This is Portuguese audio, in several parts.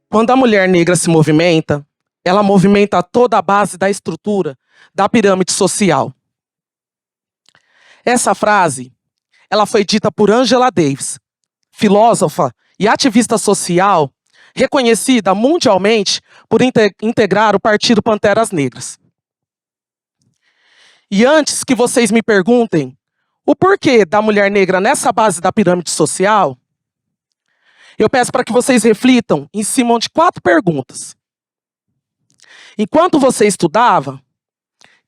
Quando a mulher negra se movimenta, ela movimenta toda a base da estrutura da pirâmide social. Essa frase, ela foi dita por Angela Davis, filósofa e ativista social, reconhecida mundialmente por integrar o Partido Panteras Negras. E antes que vocês me perguntem o porquê da mulher negra nessa base da pirâmide social, eu peço para que vocês reflitam em cima de 4 perguntas. Enquanto você estudava,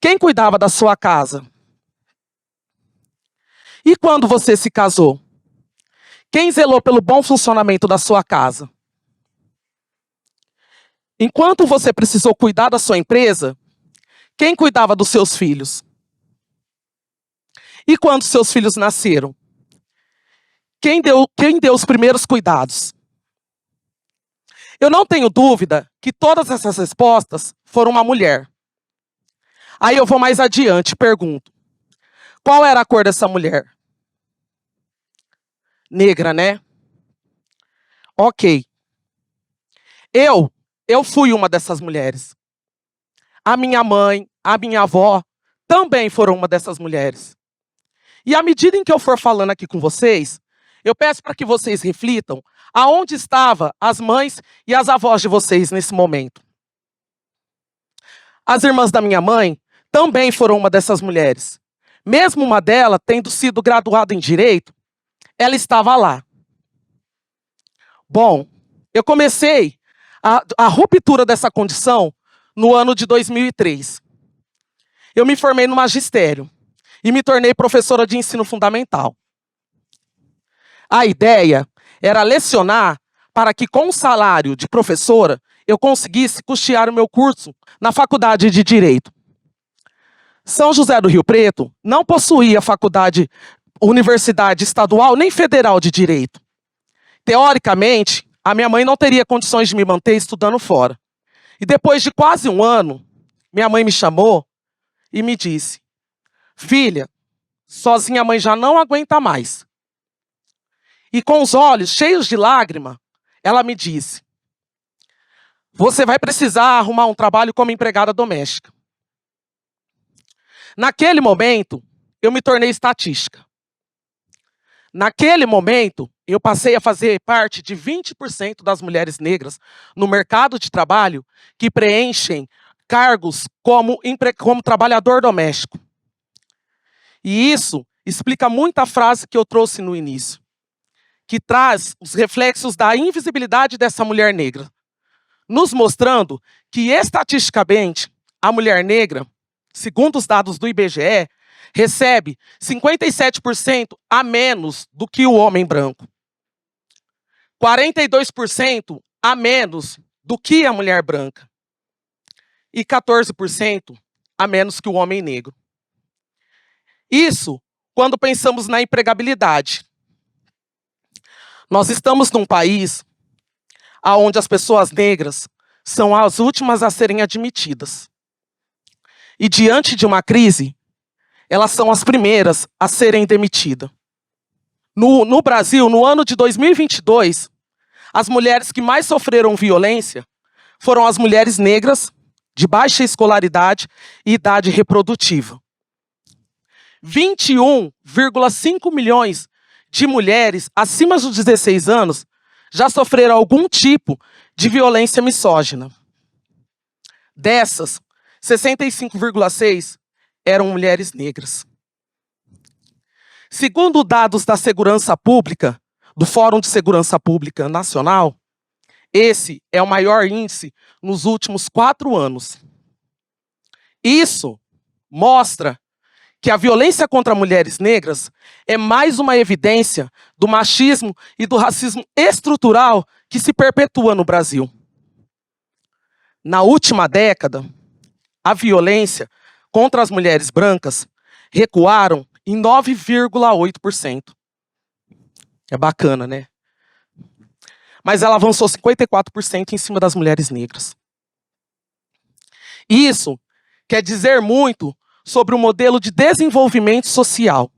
quem cuidava da sua casa? E quando você se casou? Quem zelou pelo bom funcionamento da sua casa? Enquanto você precisou cuidar da sua empresa, quem cuidava dos seus filhos? E quando seus filhos nasceram? Quem deu os primeiros cuidados? Eu não tenho dúvida que todas essas respostas foram uma mulher. Aí eu vou mais adiante e pergunto: qual era a cor dessa mulher? Negra, né? Ok. Eu fui uma dessas mulheres. A minha mãe, a minha avó também foram uma dessas mulheres. E à medida em que eu for falando aqui com vocês, eu peço para que vocês reflitam aonde estavam as mães e as avós de vocês nesse momento. As irmãs da minha mãe também foram uma dessas mulheres. Mesmo uma delas tendo sido graduada em Direito, ela estava lá. Bom, eu comecei a ruptura dessa condição no ano de 2003. Eu me formei no magistério e me tornei professora de ensino fundamental. A ideia era lecionar para que, com o salário de professora, eu conseguisse custear o meu curso na faculdade de Direito. São José do Rio Preto não possuía universidade estadual nem federal de Direito. Teoricamente, a minha mãe não teria condições de me manter estudando fora. E depois de quase um ano, minha mãe me chamou e me disse: filha, sozinha a mãe já não aguenta mais. E com os olhos cheios de lágrima, ela me disse: você vai precisar arrumar um trabalho como empregada doméstica. Naquele momento, eu me tornei estatística. Naquele momento, eu passei a fazer parte de 20% das mulheres negras no mercado de trabalho que preenchem cargos como trabalhador doméstico. E isso explica muito a frase que eu trouxe no início, que traz os reflexos da invisibilidade dessa mulher negra, nos mostrando que, estatisticamente, a mulher negra, segundo os dados do IBGE, recebe 57% a menos do que o homem branco, 42% a menos do que a mulher branca e 14% a menos que o homem negro. Isso quando pensamos na empregabilidade. Nós estamos num país onde as pessoas negras são as últimas a serem admitidas. E diante de uma crise, elas são as primeiras a serem demitidas. No Brasil, no ano de 2022, as mulheres que mais sofreram violência foram as mulheres negras, de baixa escolaridade e idade reprodutiva. 21,5 milhões de mulheres acima dos 16 anos já sofreram algum tipo de violência misógina. Dessas, 65,6 eram mulheres negras. Segundo dados da Segurança Pública, do Fórum de Segurança Pública Nacional, esse é o maior índice nos últimos 4 anos. Isso mostra que a violência contra mulheres negras é mais uma evidência do machismo e do racismo estrutural que se perpetua no Brasil. Na última década, a violência contra as mulheres brancas recuaram em 9,8%. É bacana, né? mas ela avançou 54% em cima das mulheres negras. Isso quer dizer muito sobre o modelo de desenvolvimento social.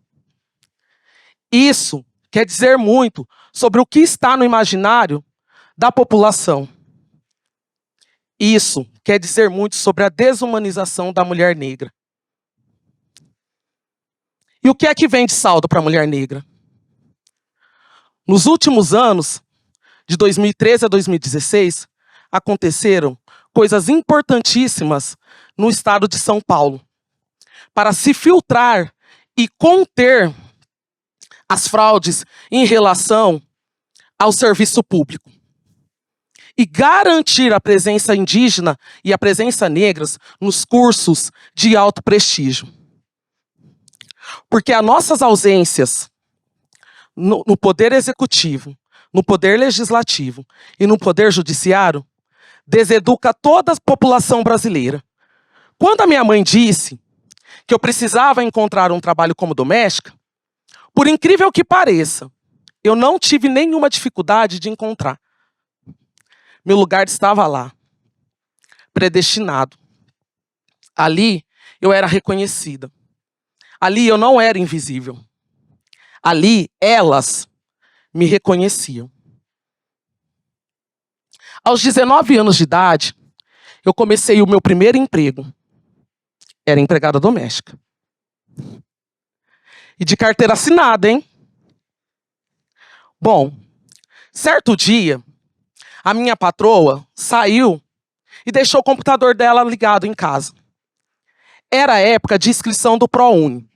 Isso quer dizer muito sobre o que está no imaginário da população. Isso quer dizer muito sobre a desumanização da mulher negra. E o que é que vem de saldo para a mulher negra? Nos últimos anos, de 2013 a 2016, aconteceram coisas importantíssimas no estado de São Paulo, para se filtrar e conter as fraudes em relação ao serviço público. E garantir a presença indígena e a presença negras nos cursos de alto prestígio. Porque as nossas ausências no poder executivo, no poder legislativo e no poder judiciário deseduca toda a população brasileira. Quando a minha mãe disse que eu precisava encontrar um trabalho como doméstica, por incrível que pareça, eu não tive nenhuma dificuldade de encontrar. Meu lugar estava lá, predestinado. Ali eu era reconhecida. Ali eu não era invisível. Ali elas me reconheciam. Aos 19 anos de idade, eu comecei o meu primeiro emprego. Era empregada doméstica. E de carteira assinada, hein? Bom, certo dia, a minha patroa saiu e deixou o computador dela ligado em casa. Era a época de inscrição do ProUni.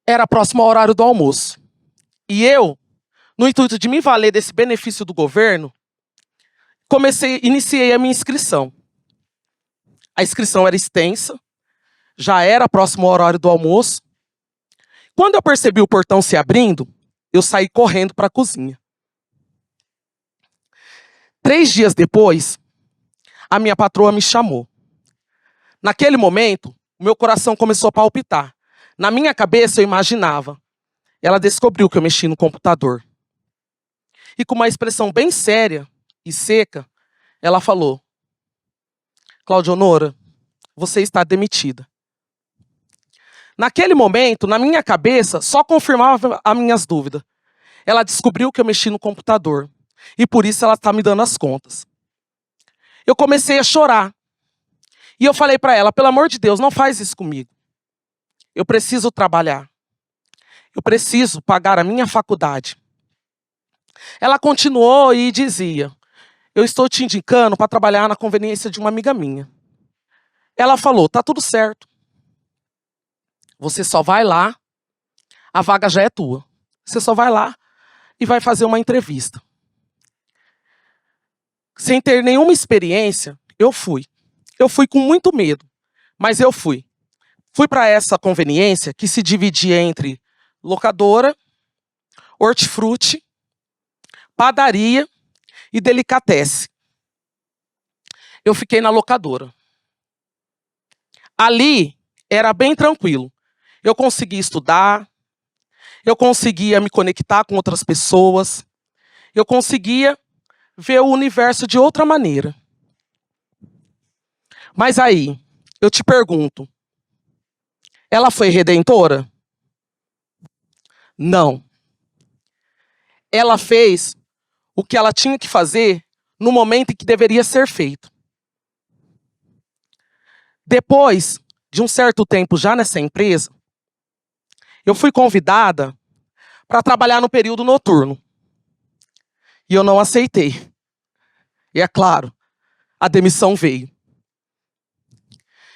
Era próximo ao horário do almoço. E eu, no intuito de me valer desse benefício do governo, iniciei a minha inscrição. A inscrição era extensa, já era próximo ao horário do almoço. Quando eu percebi o portão se abrindo, eu saí correndo para a cozinha. 3 dias depois, a minha patroa me chamou. Naquele momento, o meu coração começou a palpitar. Na minha cabeça, eu imaginava. Ela descobriu que eu mexi no computador. E com uma expressão bem séria e seca, ela falou: Claudionora, você está demitida. Naquele momento, na minha cabeça, só confirmava as minhas dúvidas. Ela descobriu que eu mexi no computador. E por isso ela está me dando as contas. Eu comecei a chorar. E eu falei para ela, pelo amor de Deus, não faz isso comigo. Eu preciso trabalhar. Eu preciso pagar a minha faculdade. Ela continuou e dizia, eu estou te indicando para trabalhar na conveniência de uma amiga minha. Ela falou, tá tudo certo. Você só vai lá, a vaga já é tua. Você só vai lá e vai fazer uma entrevista. Sem ter nenhuma experiência, eu fui. Eu fui com muito medo, mas eu fui. Fui para essa conveniência que se dividia entre locadora, hortifruti, padaria e delicatessen. Eu fiquei na locadora. Ali era bem tranquilo. Eu conseguia estudar, eu conseguia me conectar com outras pessoas, eu conseguia ver o universo de outra maneira. Mas aí, eu te pergunto, ela foi redentora? Não. Ela fez o que ela tinha que fazer no momento em que deveria ser feito. Depois de um certo tempo já nessa empresa, eu fui convidada para trabalhar no período noturno. E eu não aceitei. E é claro, a demissão veio.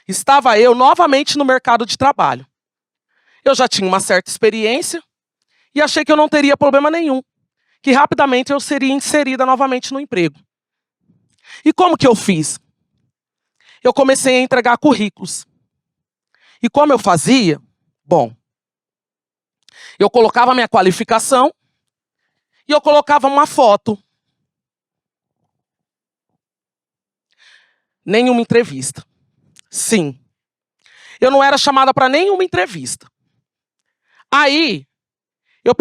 Estava eu novamente no mercado de trabalho. Eu já tinha uma certa experiência e achei que eu não teria problema nenhum, que rapidamente eu seria inserida novamente no emprego. E como que eu fiz? Eu comecei a entregar currículos. E como eu fazia? Bom, eu colocava minha qualificação e eu colocava uma foto. Nenhuma entrevista. Sim. Eu não era chamada para nenhuma entrevista. Aí, Eu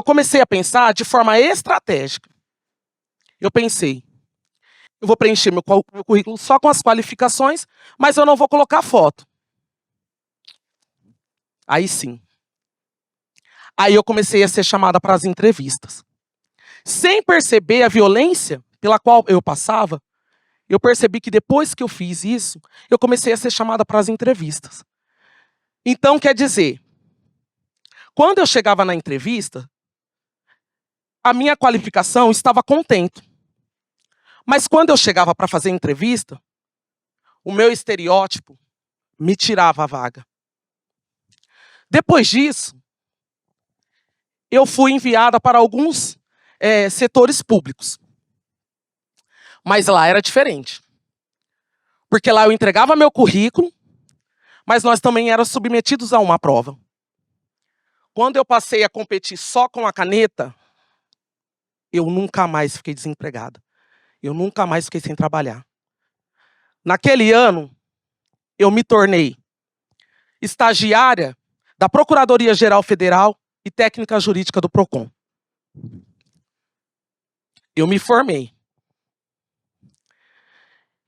comecei a pensar de forma estratégica. Eu pensei, eu vou preencher meu currículo só com as qualificações, mas eu não vou colocar foto. Aí sim. Aí eu comecei a ser chamada para as entrevistas. Sem perceber a violência pela qual eu passava, eu percebi que depois que eu fiz isso, eu comecei a ser chamada para as entrevistas. Então, quer dizer, quando eu chegava na entrevista, a minha qualificação estava contente. Mas quando eu chegava para fazer entrevista, o meu estereótipo me tirava a vaga. Depois disso, eu fui enviada para alguns setores públicos. Mas lá era diferente. Porque lá eu entregava meu currículo, mas nós também éramos submetidos a uma prova. Quando eu passei a competir só com a caneta, eu nunca mais fiquei desempregada. Eu nunca mais fiquei sem trabalhar. Naquele ano, eu me tornei estagiária da Procuradoria-Geral Federal e técnica jurídica do PROCON. Eu me formei.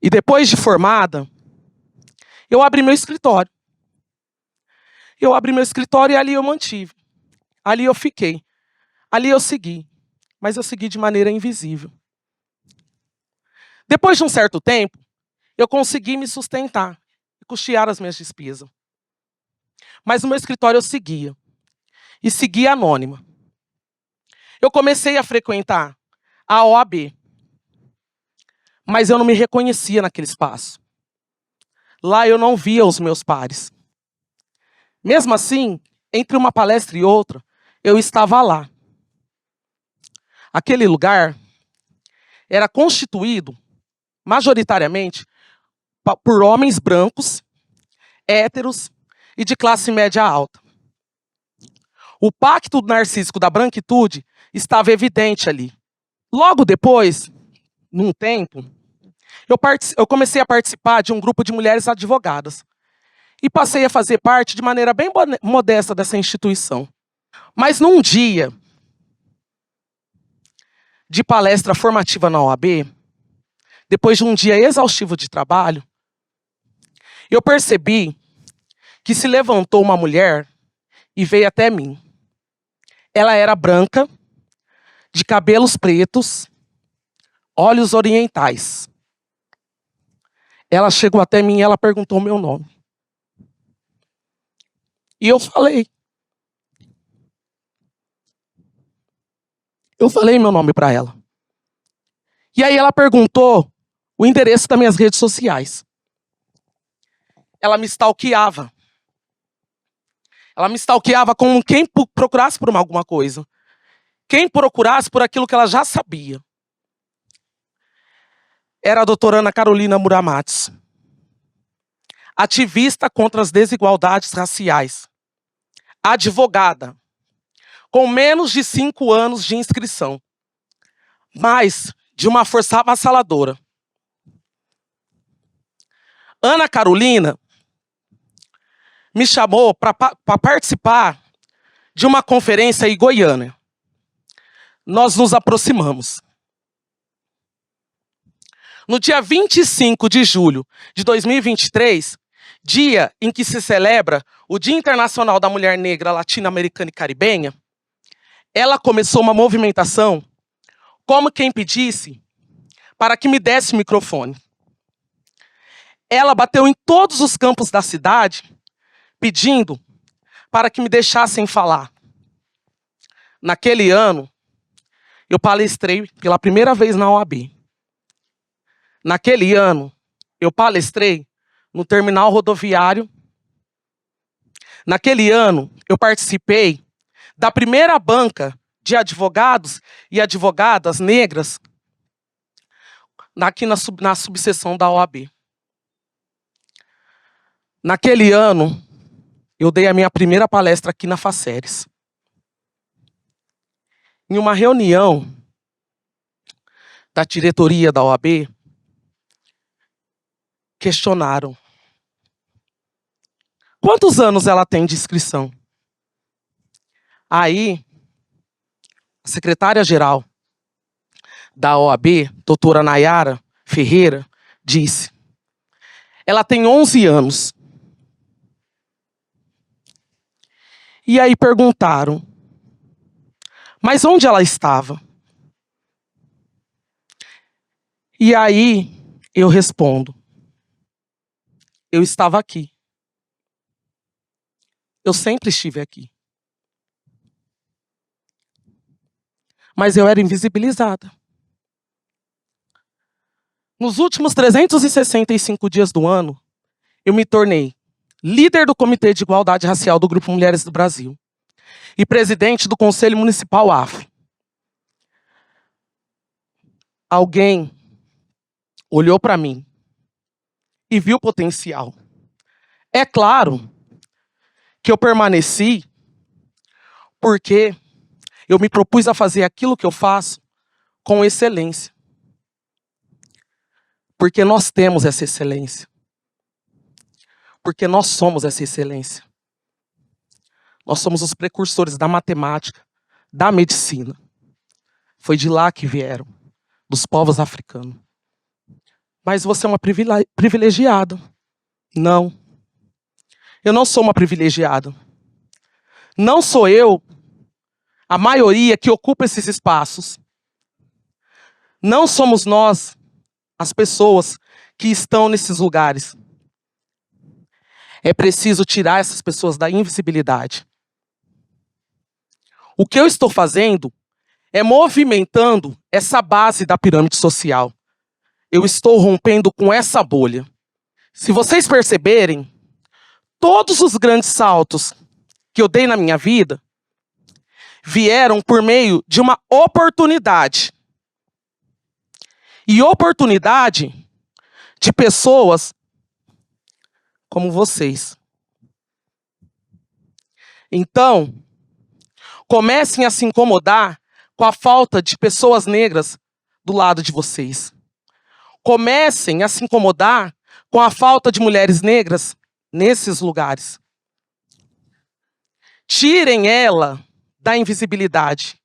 E depois de formada, eu abri meu escritório. Eu abri meu escritório e ali eu mantive. Ali eu fiquei. Ali eu segui. Mas eu segui de maneira invisível. Depois de um certo tempo, eu consegui me sustentar e custear as minhas despesas. Mas no meu escritório eu seguia. E seguia anônima. Eu comecei a frequentar a OAB. Mas eu não me reconhecia naquele espaço. Lá eu não via os meus pares. Mesmo assim, entre uma palestra e outra, eu estava lá. Aquele lugar era constituído, majoritariamente, por homens brancos, héteros e de classe média alta. O pacto narcísico da branquitude estava evidente ali. Logo depois, num tempo, eu comecei a participar de um grupo de mulheres advogadas. E passei a fazer parte de maneira bem modesta dessa instituição. Mas num dia de palestra formativa na OAB, depois de um dia exaustivo de trabalho, eu percebi que se levantou uma mulher e veio até mim. Ela era branca, de cabelos pretos, olhos orientais. Ela chegou até mim e ela perguntou o meu nome. E eu falei. Eu falei meu nome para ela. E aí ela perguntou o endereço das minhas redes sociais. Ela me stalkeava. Ela me stalkeava como quem procurasse por alguma coisa. Quem procurasse por aquilo que ela já sabia. Era a doutora Ana Carolina Muramatz. Ativista contra as desigualdades raciais. Advogada. Com menos de 5 anos de inscrição. Mas de uma força avassaladora. Ana Carolina me chamou para participar de uma conferência em Goiânia. Nós nos aproximamos. No dia 25 de julho de 2023, dia em que se celebra o Dia Internacional da Mulher Negra, Latino-Americana e Caribenha, ela começou uma movimentação como quem pedisse para que me desse o microfone. Ela bateu em todos os campos da cidade, pedindo para que me deixassem falar. Naquele ano, eu palestrei pela primeira vez na OAB. Naquele ano, eu palestrei no terminal rodoviário. Naquele ano, eu participei da primeira banca de advogados e advogadas negras aqui na subseção da OAB. Naquele ano, eu dei a minha primeira palestra aqui na Faceres. Em uma reunião da diretoria da OAB, questionaram: quantos anos ela tem de inscrição? Aí, a secretária-geral da OAB, doutora Nayara Ferreira, disse: ela tem 11 anos. E aí perguntaram: mas onde ela estava? E aí eu respondo: eu estava aqui. Eu sempre estive aqui. Mas eu era invisibilizada. Nos últimos 365 dias do ano, eu me tornei líder do Comitê de Igualdade Racial do Grupo Mulheres do Brasil e presidente do Conselho Municipal AF. Alguém olhou para mim e viu o potencial. É claro que eu permaneci porque eu me propus a fazer aquilo que eu faço com excelência. Porque nós temos essa excelência. Porque nós somos essa excelência. Nós somos os precursores da matemática, da medicina. Foi de lá que vieram, dos povos africanos. Mas você é uma privilegiada. Não. Eu não sou uma privilegiada. Não sou eu, a maioria que ocupa esses espaços. Não somos nós, as pessoas que estão nesses lugares. É preciso tirar essas pessoas da invisibilidade. O que eu estou fazendo é movimentando essa base da pirâmide social. Eu estou rompendo com essa bolha. Se vocês perceberem, todos os grandes saltos que eu dei na minha vida vieram por meio de uma oportunidade. E oportunidade de pessoas como vocês. Então, comecem a se incomodar com a falta de pessoas negras do lado de vocês. Comecem a se incomodar com a falta de mulheres negras nesses lugares. Tirem ela da invisibilidade.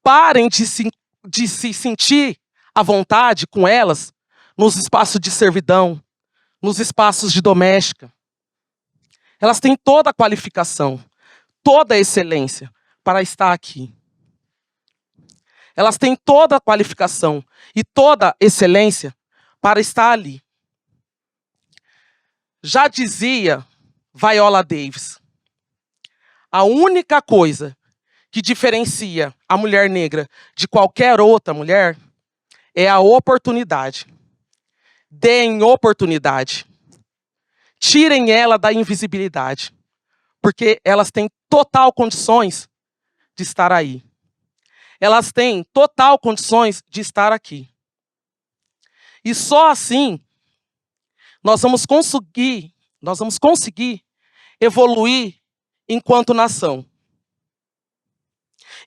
Parem de se sentir à vontade com elas nos espaços de servidão, nos espaços de doméstica. Elas têm toda a qualificação, toda a excelência para estar aqui. Elas têm toda a qualificação e toda a excelência para estar ali. Já dizia Viola Davis, a única coisa que diferencia a mulher negra de qualquer outra mulher é a oportunidade. Deem oportunidade. Tirem ela da invisibilidade, porque elas têm total condições de estar aí. Elas têm total condições de estar aqui. E só assim nós vamos conseguir evoluir enquanto nação.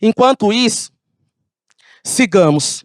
Enquanto isso, sigamos.